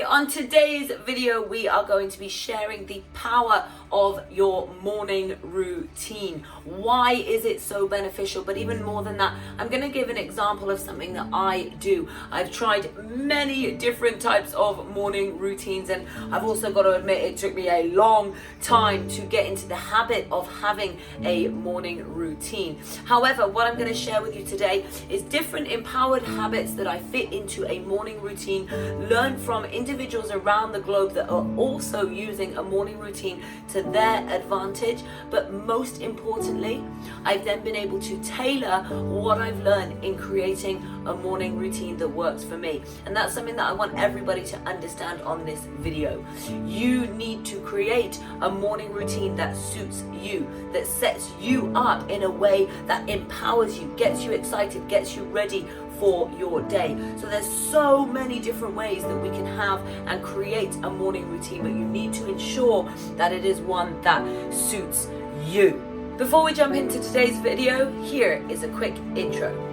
on today's video we are going to be sharing the power of your morning routine. Why is it so beneficial? But even more than that, I'm going to give an example of something that I do. I've tried many different types of morning routines, and I've also got to admit it took me a long time to get into the habit of having a morning routine. However, what I'm going to share with you today is different empowered habits that I fit into a morning routine, learn from individuals around the globe that are also using a morning routine to their advantage. But most importantly, I've then been able to tailor what I've learned in creating a morning routine that works for me. And that's something that I want everybody to understand on this video. You need to create a morning routine that suits you, that sets you up in a way that empowers you, gets you excited, gets you ready for your day. So there's so many different ways that we can have and create a morning routine, but you need to ensure that it is one that suits you. Before we jump into today's video, here is a quick intro.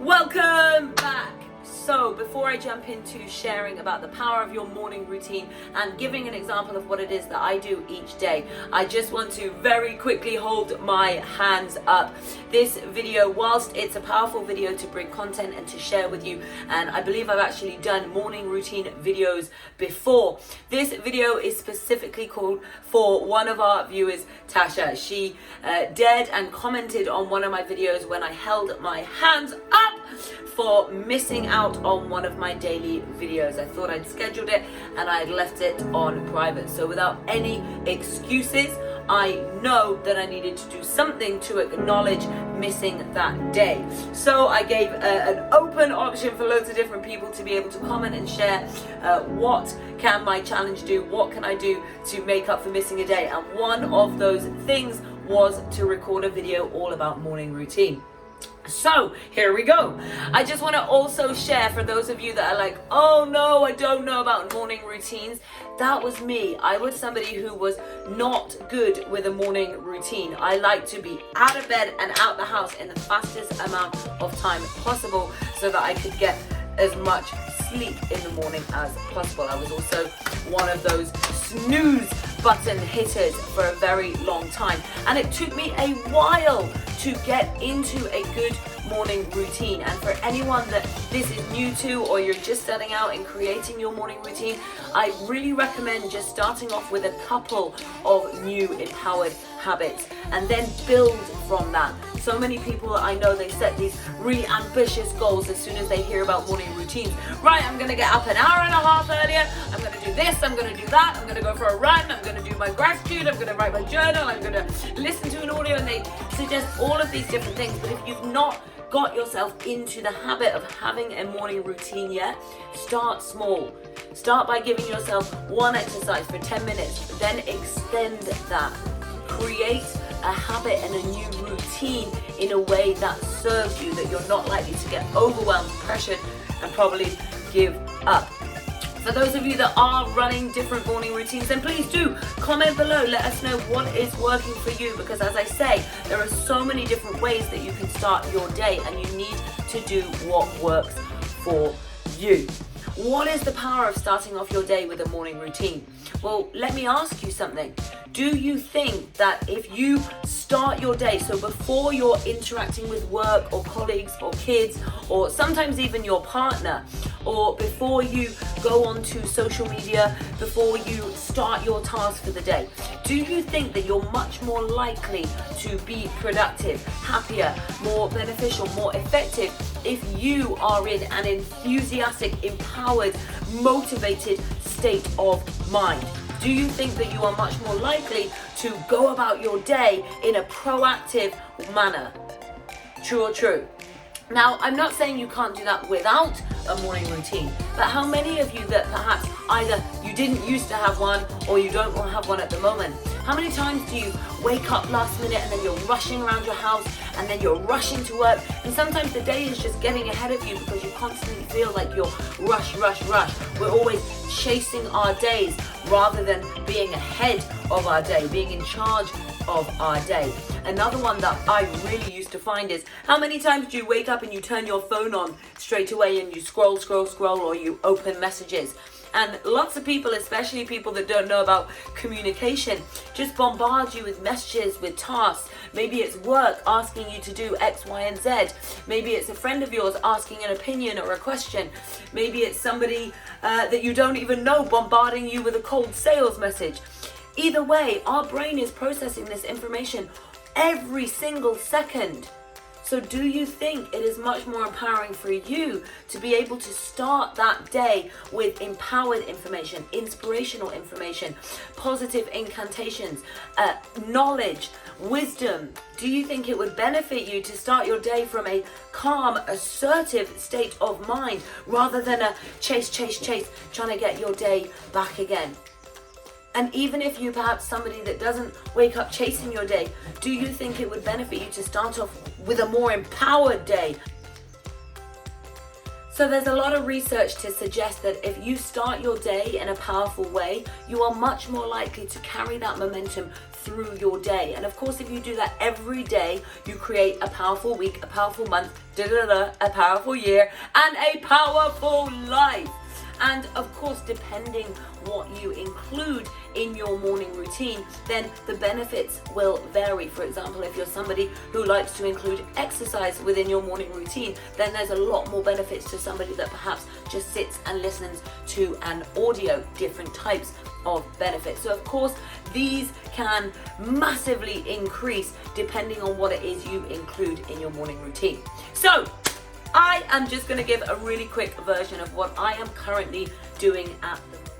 Welcome back. So before I jump into sharing about the power of your morning routine and giving an example of what it is that I do each day, I just want to very quickly hold my hands up. This video, whilst it's a powerful video to bring content and to share with you, and I believe I've actually done morning routine videos before, this video is specifically called for one of our viewers, Tasha. She dared and commented on one of my videos when I held my hands up for missing out on one of my daily videos. I thought I'd scheduled it and I had left it on private. So without any excuses, I know that I needed to do something to acknowledge missing that day. So I gave an open option for loads of different people to be able to comment and share what can my challenge do, what can I do to make up for missing a day. And one of those things was to record a video all about morning routine. So here we go. I just want to also share for those of you that are like, oh no, I don't know about morning routines. That was me. I was somebody who was not good with a morning routine. I like to be out of bed and out the house in the fastest amount of time possible so that I could get as much sleep in the morning as possible. I was also one of those snooze button hitters for a very long time, and it took me a while to get into a good morning routine. And for anyone that this is new to, or you're just starting out in creating your morning routine, I really recommend just starting off with a couple of new empowered habits and then build from that. So many people that I know, they set these really ambitious goals as soon as they hear about morning routines. Right, I'm gonna get up an hour and a half earlier, I'm gonna do this, I'm gonna do that, I'm gonna go for a run, I'm gonna do my gratitude, I'm gonna write my journal, I'm gonna listen to an audio, and they suggest all of these different things. But if you've not got yourself into the habit of having a morning routine yet, start small. Start by giving yourself one exercise for 10 minutes, then extend that. Create a habit and a new routine in a way that serves you, that you're not likely to get overwhelmed, pressured, and probably give up. For those of you that are running different morning routines, then please do comment below. Let us know what is working for you, because as I say, there are so many different ways that you can start your day, and you need to do what works for you. What is the power of starting off your day with a morning routine? Well, let me ask you something. Do you think that if you start your day, so before you're interacting with work or colleagues or kids, or sometimes even your partner, or before you go onto social media, before you start your task for the day, do you think that you're much more likely to be productive, happier, more beneficial, more effective if you are in an enthusiastic, empowered, motivated state of mind? Do you think that you are much more likely to go about your day in a proactive manner? True or true? Now, I'm not saying you can't do that without a morning routine, but how many of you that perhaps either you didn't used to have one or you don't have one at the moment, How many times do you wake up last minute and then you're rushing around your house and then you're rushing to work, and sometimes the day is just getting ahead of you because you constantly feel like you're rush. We're always chasing our days rather than being ahead of our day, being in charge of our day. Another one that I really used to find is, how many times do you wake up and you turn your phone on straight away and you scroll, or you open messages? And lots of people, especially people that don't know about communication, just bombard you with messages, with tasks. Maybe it's work asking you to do X, Y, and Z. Maybe it's a friend of yours asking an opinion or a question. Maybe it's somebody that you don't even know bombarding you with a cold sales message. Either way, our brain is processing this information every single second. So do you think it is much more empowering for you to be able to start that day with empowered information, inspirational information, positive incantations, knowledge, wisdom? Do you think it would benefit you to start your day from a calm, assertive state of mind rather than a chase, trying to get your day back again? And even if you're perhaps somebody that doesn't wake up chasing your day, do you think it would benefit you to start off with a more empowered day? So there's a lot of research to suggest that if you start your day in a powerful way, you are much more likely to carry that momentum through your day. And of course, if you do that every day, you create a powerful week, a powerful month, a powerful year, and a powerful life. And of course, depending what you include in your morning routine, then the benefits will vary. For example, if you're somebody who likes to include exercise within your morning routine, then there's a lot more benefits to somebody that perhaps just sits and listens to an audio, different types of benefits. So of course, these can massively increase depending on what it is you include in your morning routine. So I am just going to give a really quick version of what I am currently doing at the moment.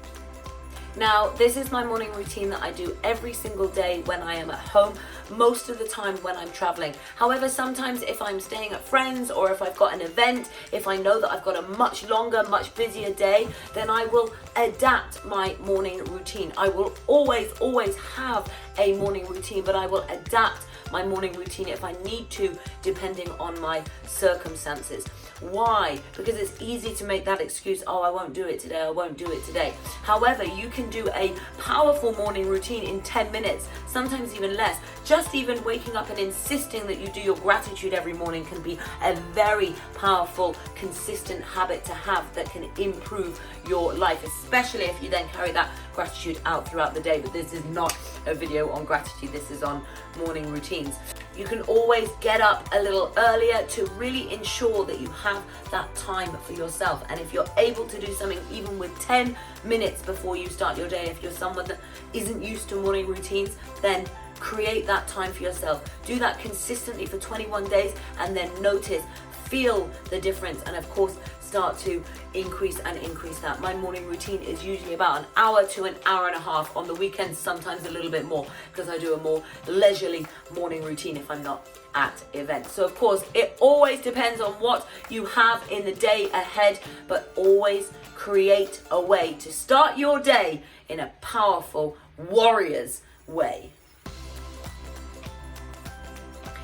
Now, this is my morning routine that I do every single day when I am at home, most of the time when I'm traveling. However, sometimes if I'm staying at friends or if I've got an event, if I know that I've got a much longer, much busier day, then I will adapt my morning routine. I will always have a morning routine, but I will adapt my morning routine if I need to, depending on my circumstances. Why? Because it's easy to make that excuse, oh, I won't do it today. However, you can do a powerful morning routine in 10 minutes, sometimes even less. Just even waking up and insisting that you do your gratitude every morning can be a very powerful, consistent habit to have that can improve your life, especially if you then carry that gratitude out throughout the day. But this is not a video on gratitude, this is on morning routines. You can always get up a little earlier to really ensure that you have that time for yourself. And if you're able to do something even with 10 minutes before you start your day, if you're someone that isn't used to morning routines, then create that time for yourself. Do that consistently for 21 days and then notice, feel the difference, and of course start to increase that. My morning routine is usually about an hour to an hour and a half. On the weekends, sometimes a little bit more, because I do a more leisurely morning routine if I'm not at events. So of course, it always depends on what you have in the day ahead, but always create a way to start your day in a powerful warrior's way.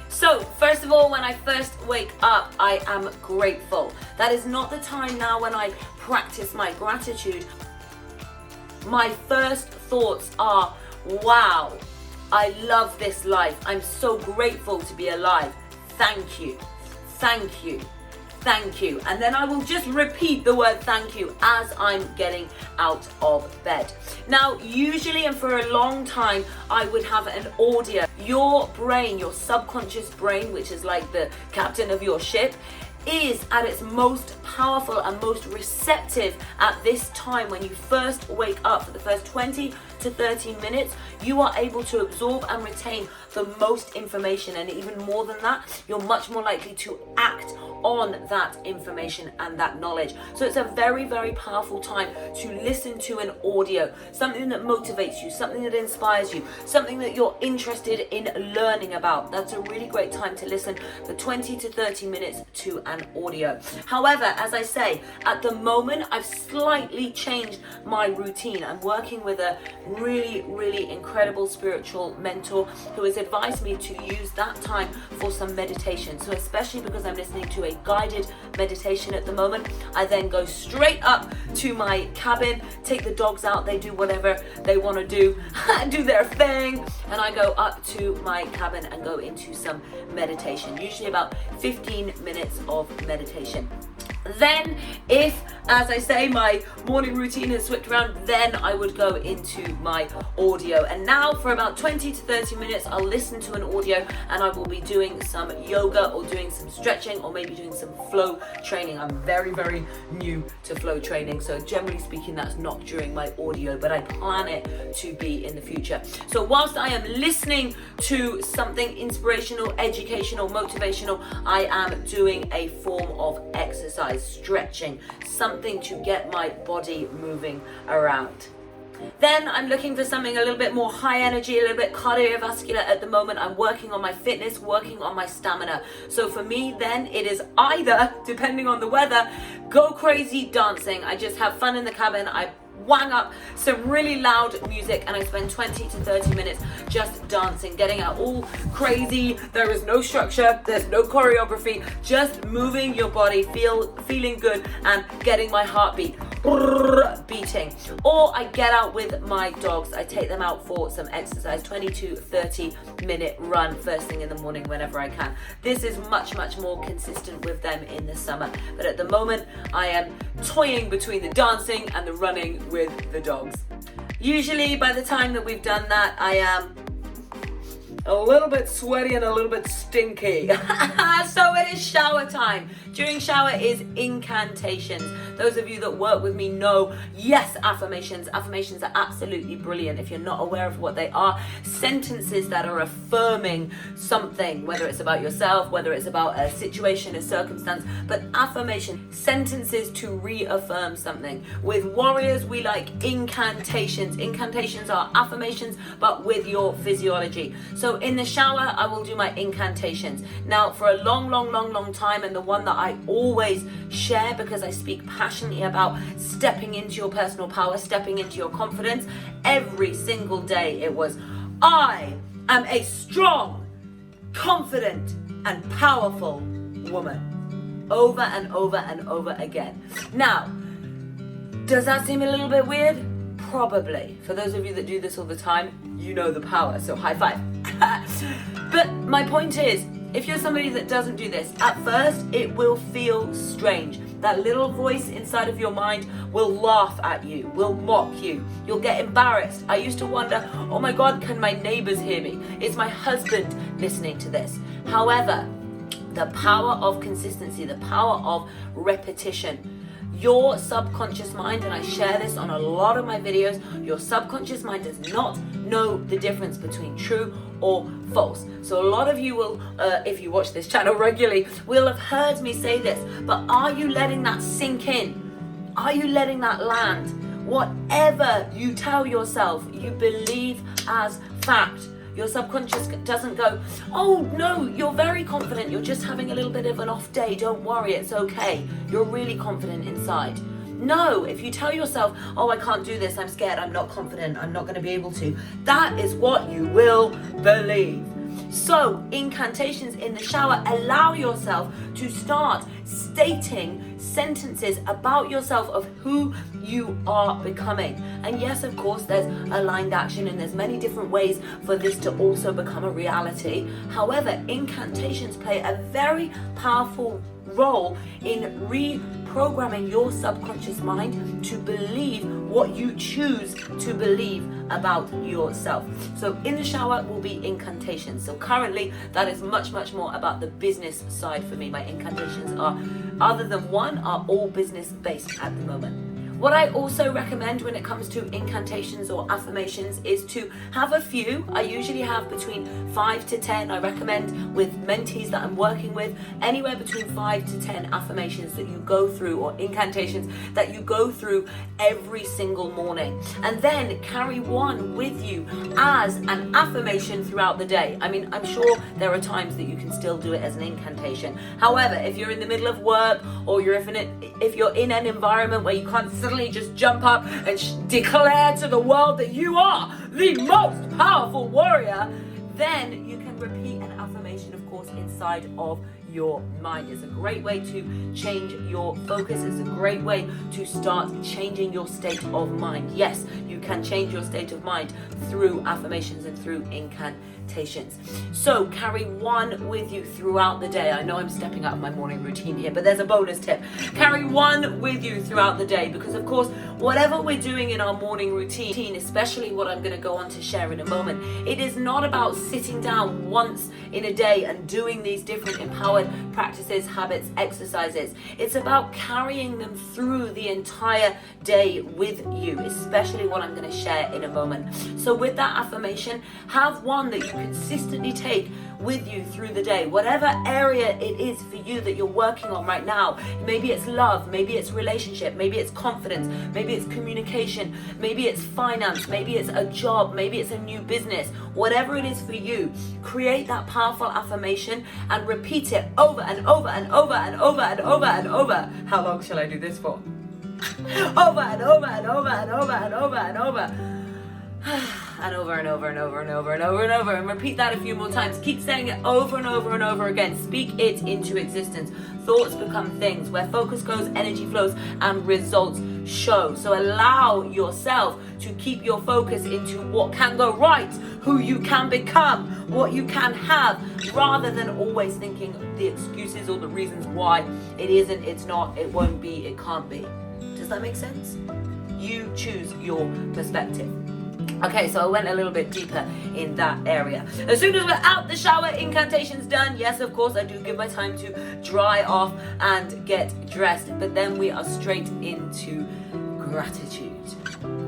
So, first of all, when I first wake up, I am grateful. That is not the time now when I practice my gratitude. My first thoughts are, wow, I love this life. I'm so grateful to be alive. Thank you. Thank you. Thank you. And then I will just repeat the word thank you as I'm getting out of bed. Now, usually and for a long time, I would have an audio. Your brain, your subconscious brain, which is like the captain of your ship, is at its most powerful and most receptive at this time. When you first wake up, for the first 20 to 30 minutes, you are able to absorb and retain the most information, and even more than that, you're much more likely to act on that information and that knowledge. So it's a very, very powerful time to listen to an audio, something that motivates you, something that inspires you, something that you're interested in learning about. That's a really great time to listen for 20 to 30 minutes to an audio. However, as I say, at the moment, I've slightly changed my routine. I'm working with a really, really incredible spiritual mentor who has advised me to use that time for some meditation. So especially because I'm listening to a guided meditation at the moment, I then go straight up to my cabin, take the dogs out, they do whatever they want to do, do their thing, and I go up to my cabin and go into some meditation, usually about 15 minutes of meditation. Then if, as I say, my morning routine has switched around, then I would go into my audio. And now for about 20 to 30 minutes, I'll listen to an audio and I will be doing some yoga or doing some stretching or maybe doing some flow training. I'm very, very new to flow training. So generally speaking, that's not during my audio, but I plan it to be in the future. So whilst I am listening to something inspirational, educational, motivational, I am doing a form of exercise, stretching, something to get my body moving around. Then I'm looking for something a little bit more high energy, a little bit cardiovascular. At the moment, I'm working on my fitness, working on my stamina. So for me, then it is either, depending on the weather, go crazy dancing. I just have fun in the cabin. I wang up some really loud music and I spend 20 to 30 minutes just dancing, getting out all crazy. There is no structure, there's no choreography, just moving your body, feeling good and getting my heartbeat beating. Or I get out with my dogs, I take them out for some exercise, 20 to 30 minute run first thing in the morning whenever I can. This is much, much more consistent with them in the summer, but at the moment I am toying between the dancing and the running with the dogs. Usually by the time that we've done that, I am a little bit sweaty and a little bit stinky. So it is shower time. During shower is incantations. Those of you that work with me know, yes, affirmations. Affirmations are absolutely brilliant. If you're not aware of what they are, sentences that are affirming something, whether it's about yourself, whether it's about a situation, a circumstance, but affirmation, sentences to reaffirm something. With warriors, we like incantations. Incantations are affirmations, but with your physiology. So in the shower, I will do my incantations. Now, for a long time, and the one that I always share because I speak passionately about stepping into your personal power, stepping into your confidence, every single day it was, I am a strong, confident, and powerful woman. Over and over and over again. Now, does that seem a little bit weird? Probably. For those of you that do this all the time, you know the power, so high five. But my point is, if you're somebody that doesn't do this, at first it will feel strange. That little voice inside of your mind will laugh at you, will mock you. You'll get embarrassed. I used to wonder, oh my God, can my neighbors hear me? Is my husband listening to this? However, the power of consistency, the power of repetition, your subconscious mind, and I share this on a lot of my videos, your subconscious mind does not know the difference between true or false. So a lot of you will, if you watch this channel regularly, will have heard me say this, but are you letting that sink in? Are you letting that land? Whatever you tell yourself, you believe as fact. Your subconscious doesn't go, oh no, you're very confident, you're just having a little bit of an off day, don't worry, it's okay. You're really confident inside. No, if you tell yourself, oh, I can't do this, I'm scared, I'm not confident, I'm not going to be able to, that is what you will believe. So, incantations in the shower, allow yourself to start stating sentences about yourself of who you are becoming. And yes, of course, there's aligned action and there's many different ways for this to also become a reality. However, incantations play a very powerful role in reprogramming your subconscious mind to believe what you choose to believe about yourself. So in the shower will be incantations. So currently that is much more about the business side for me. My incantations are, other than one, are all business based at the moment. What I also recommend when it comes to incantations or affirmations is to have a few. I usually have between 5 to 10. I recommend with mentees that I'm working with, anywhere between 5 to 10 affirmations that you go through, or incantations that you go through every single morning. And then carry one with you as an affirmation throughout the day. I mean, I'm sure there are times that you can still do it as an incantation. However, if you're in the middle of work, or if you're in an environment where you can't suddenly just jump up and declare to the world that you are the most powerful warrior, then you can repeat an affirmation, of course, inside of your mind. It's a great way to change your focus. It's a great way to start changing your state of mind. Yes, you can change your state of mind through affirmations and through incantations. So carry one with you throughout the day. I know I'm stepping out of my morning routine here, but there's a bonus tip. Carry one with you throughout the day, because of course, whatever we're doing in our morning routine, especially what I'm going to go on to share in a moment, it is not about sitting down once in a day and doing these different empowered practices, habits, exercises. It's about carrying them through the entire day with you, especially what I'm going to share in a moment. So with that affirmation, have one that you consistently take with you through the day, whatever area it is for you that you're working on right now. Maybe it's love, maybe it's relationship, maybe it's confidence, maybe it's communication, maybe it's finance, maybe it's a job, maybe it's a new business. Whatever it is for you, create that powerful affirmation and repeat it over and over and over and over and over and over. How long shall I do this for? Over and over and over and over and over and over. And over and over and over and over and over and over, and repeat that a few more times. Keep saying it over and over and over again. Speak it into existence. Thoughts become things. Where focus goes, energy flows, and results show. So allow yourself to keep your focus into what can go right, who you can become, what you can have, rather than always thinking the excuses or the reasons why it isn't, it's not, it won't be, it can't be. Does that make sense? You choose your perspective. Okay, so I went a little bit deeper in that area. As soon as we're out the shower, incantation's done. Yes, of course, I do give my time to dry off and get dressed. But then we are straight into gratitude.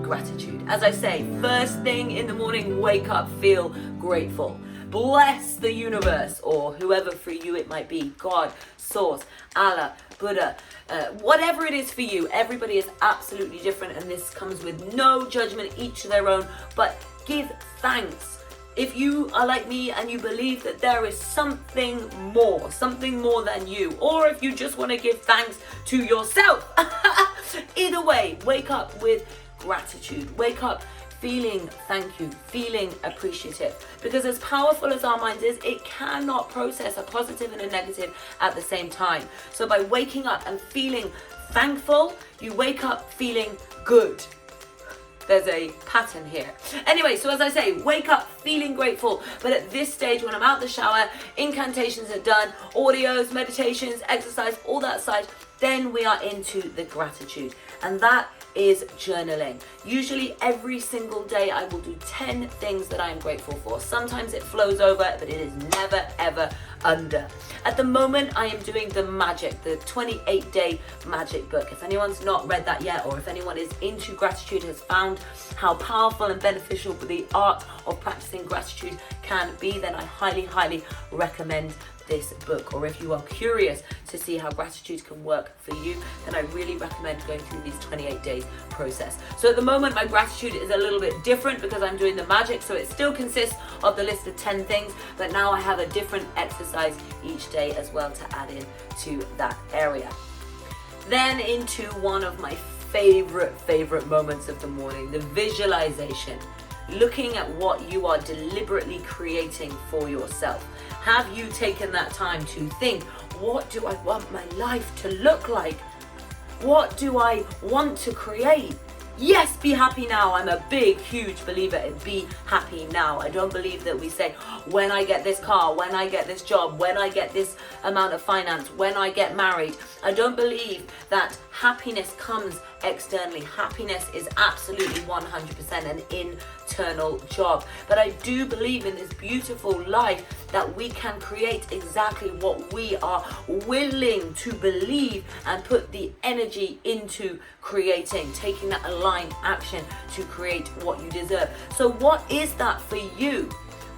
Gratitude. As I say, first thing in the morning, wake up, feel grateful. Bless the universe, or whoever for you it might be, God, Source, Allah, Buddha, whatever it is for you. Everybody is absolutely different, and this comes with no judgment, each to their own, but give thanks. If you are like me and you believe that there is something more than you, or if you just want to give thanks to yourself, either way, wake up with gratitude. Wake up feeling thank you, feeling appreciative, because as powerful as our mind is, it cannot process a positive and a negative at the same time. So by waking up and feeling thankful, you wake up feeling good. There's a pattern here. Anyway, so as I say, wake up feeling grateful. But at this stage, when I'm out the shower, incantations are done, audios, meditations, exercise, all that side, then we are into the gratitude. And that is journaling. Usually every single day I will do 10 things that I am grateful for. Sometimes it flows over, but it is never ever under. At the moment I am doing the 28-day magic book. If anyone's not read that yet, or if anyone is into gratitude, has found how powerful and beneficial the art of practicing gratitude can be, then I highly recommend this book. Or if you are curious to see how gratitude can work for you, then I really recommend going through these 28 days process. So at the moment my gratitude is a little bit different because I'm doing the magic, so it still consists of the list of 10 things, but now I have a different exercise each day as well to add in to that area. Then into one of my favorite moments of the morning, the visualization. Looking at what you are deliberately creating for yourself. Have you taken that time to think, what do I want my life to look like? What do I want to create? Yes, be happy now. I'm a big, huge believer in be happy now. I don't believe that we say, when I get this car, when I get this job, when I get this amount of finance, when I get married. I don't believe that happiness comes externally. Happiness is absolutely 100% an internal job. But I do believe in this beautiful life that we can create exactly what we are willing to believe and put the energy into creating, taking that aligned action to create what you deserve. So what is that for you?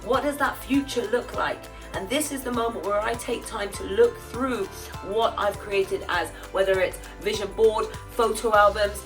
What does that future look like? And this is the moment where I take time to look through what I've created, as whether it's vision board, photo albums,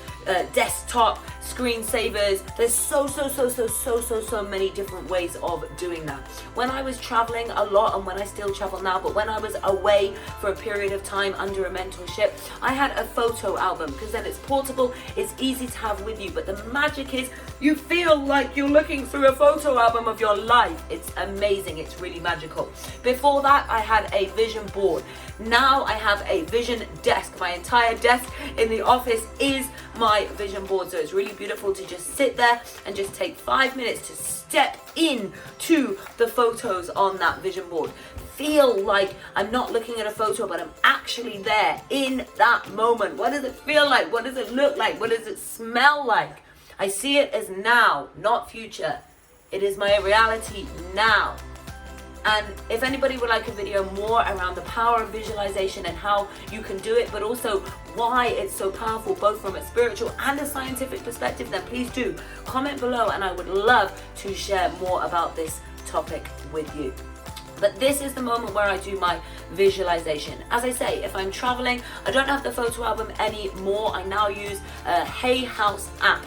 desktop, screensavers. There's so many different ways of doing that. When I was traveling a lot, and when I still travel now, but when I was away for a period of time under a mentorship, I had a photo album, because then it's portable, it's easy to have with you. But the magic is you feel like you're looking through a photo album of your life. It's amazing. It's really magical. Before that, I had a vision board. Now I have a vision desk. My entire desk in the office is my vision board. So it's really beautiful to just sit there and just take 5 minutes to step into the photos on that vision board. Feel like I'm not looking at a photo, but I'm actually there in that moment. What does it feel like? What does it look like? What does it smell like? I see it as now, not future. It is my reality now. And if anybody would like a video more around the power of visualization and how you can do it, but also why it's so powerful, both from a spiritual and a scientific perspective, then please do comment below, and I would love to share more about this topic with you. But this is the moment where I do my visualization. As I say, if I'm traveling, I don't have the photo album anymore. I now use a Hay House app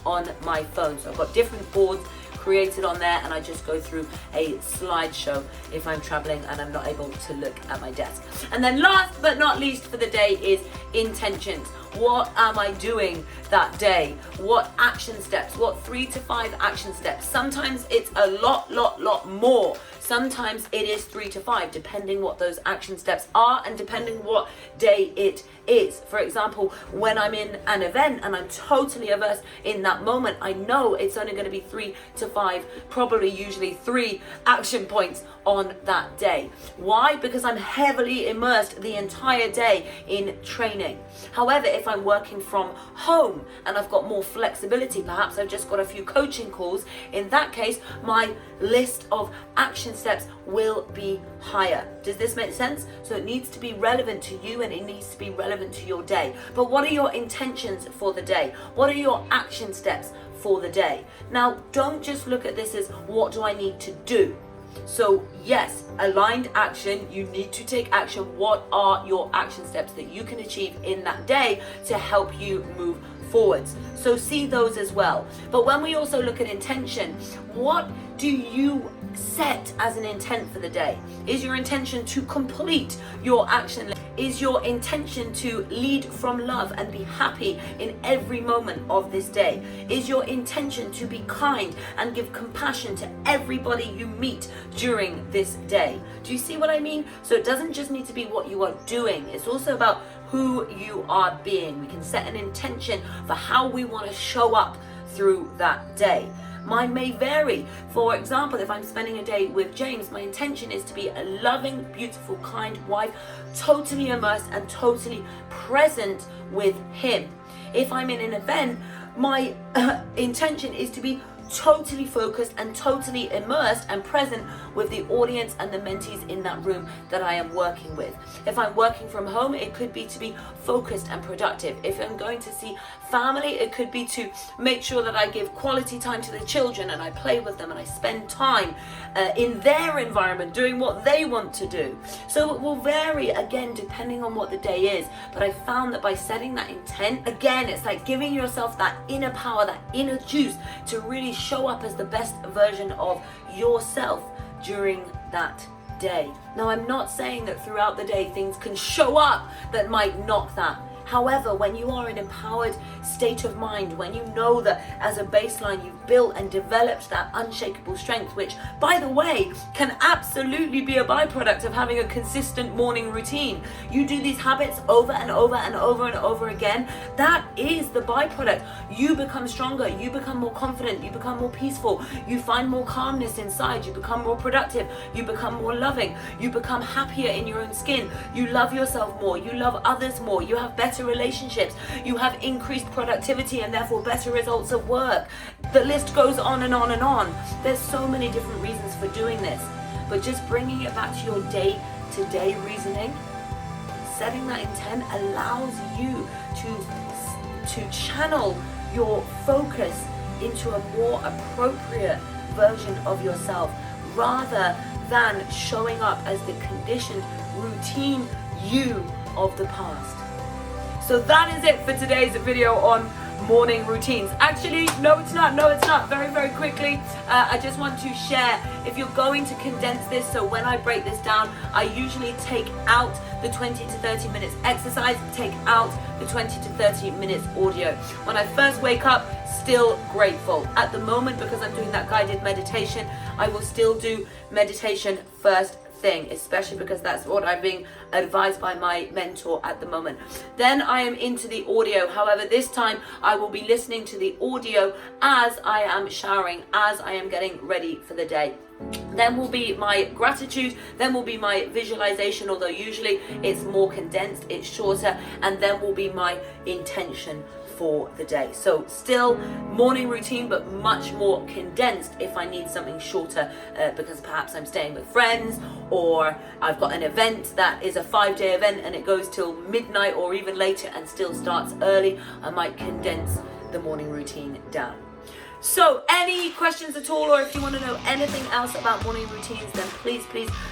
on my phone. So I've got different boards created on there, and I just go through a slideshow if I'm traveling and I'm not able to look at my desk. And then last but not least for the day is intentions. What am I doing that day? What action steps? What 3 to 5 action steps? Sometimes it's a lot more. Sometimes it is 3 to 5, depending what those action steps are and depending what day it is. For example, when I'm in an event and I'm totally averse in that moment, I know it's only going to be 3 to 5, probably usually 3 action points on that day. Why? Because I'm heavily immersed the entire day in training. However, if I'm working from home and I've got more flexibility, perhaps I've just got a few coaching calls, in that case, my list of action steps will be higher. Does this make sense? So it needs to be relevant to you and it needs to be relevant to your day. But what are your intentions for the day? What are your action steps for the day? Now, don't just look at this as what do I need to do? So yes, aligned action, you need to take action. What are your action steps that you can achieve in that day to help you move forwards? So see those as well. But when we also look at intention, what do you set as an intent for the day? Is your intention to complete your action list? Is your intention to lead from love and be happy in every moment of this day? Is your intention to be kind and give compassion to everybody you meet during this day? Do you see what I mean? So it doesn't just need to be what you are doing. It's also about who you are being. We can set an intention for how we want to show up through that day. Mine may vary. For example, if I'm spending a day with James, my intention is to be a loving, beautiful, kind wife, totally immersed and totally present with him. If I'm in an event, my intention is to be totally focused and totally immersed and present with the audience and the mentees in that room that I am working with. If I'm working from home, it could be to be focused and productive. If I'm going to see family, it could be to make sure that I give quality time to the children and I play with them and I spend time in their environment doing what they want to do. So it will vary again depending on what the day is. But I found that by setting that intent, again, it's like giving yourself that inner power, that inner juice to really show up as the best version of yourself during that day. Now, I'm not saying that throughout the day things can show up that might knock that. However, when you are in an empowered state of mind, when you know that as a baseline you've built and developed that unshakable strength, which, by the way, can absolutely be a byproduct of having a consistent morning routine. You do these habits over and over and over and over again. That is the byproduct. You become stronger, you become more confident, you become more peaceful, you find more calmness inside, you become more productive, you become more loving, you become happier in your own skin, you love yourself more, you love others more, you have better better relationships, you have increased productivity and therefore better results at work. The list goes on and on and on. There's so many different reasons for doing this, but just bringing it back to your day-to-day reasoning, setting that intent allows you to channel your focus into a more appropriate version of yourself, rather than showing up as the conditioned routine you of the past. So that is it for today's video on morning routines. Actually, no it's not. Very, very quickly, I just want to share, if you're going to condense this, so when I break this down, I usually take out the 20 to 30 minutes exercise, take out the 20 to 30 minutes audio. When I first wake up, still grateful. At the moment, because I'm doing that guided meditation, I will still do meditation first thing, especially because that's what I'm being advised by my mentor at the moment. Then I am into the audio. However, this time I will be listening to the audio as I am showering, as I am getting ready for the day. Then will be my gratitude, then will be my visualization, although usually it's more condensed, it's shorter, and then will be my intention for the day. So still morning routine, but much more condensed if I need something shorter, because perhaps I'm staying with friends, or I've got an event that is a 5-day event and it goes till midnight or even later and still starts early. I might condense the morning routine down. So any questions at all, or if you want to know anything else about morning routines, then please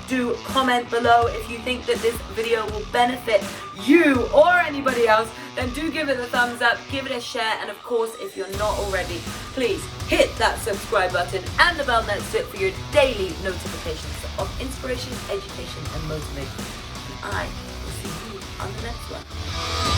do comment below. If you think that this video will benefit you or anybody else, then do give it a thumbs up, give it a share, and of course, if you're not already, please hit that subscribe button and the bell next to it for your daily notifications of inspiration, education, and motivation. And I will see you on the next one.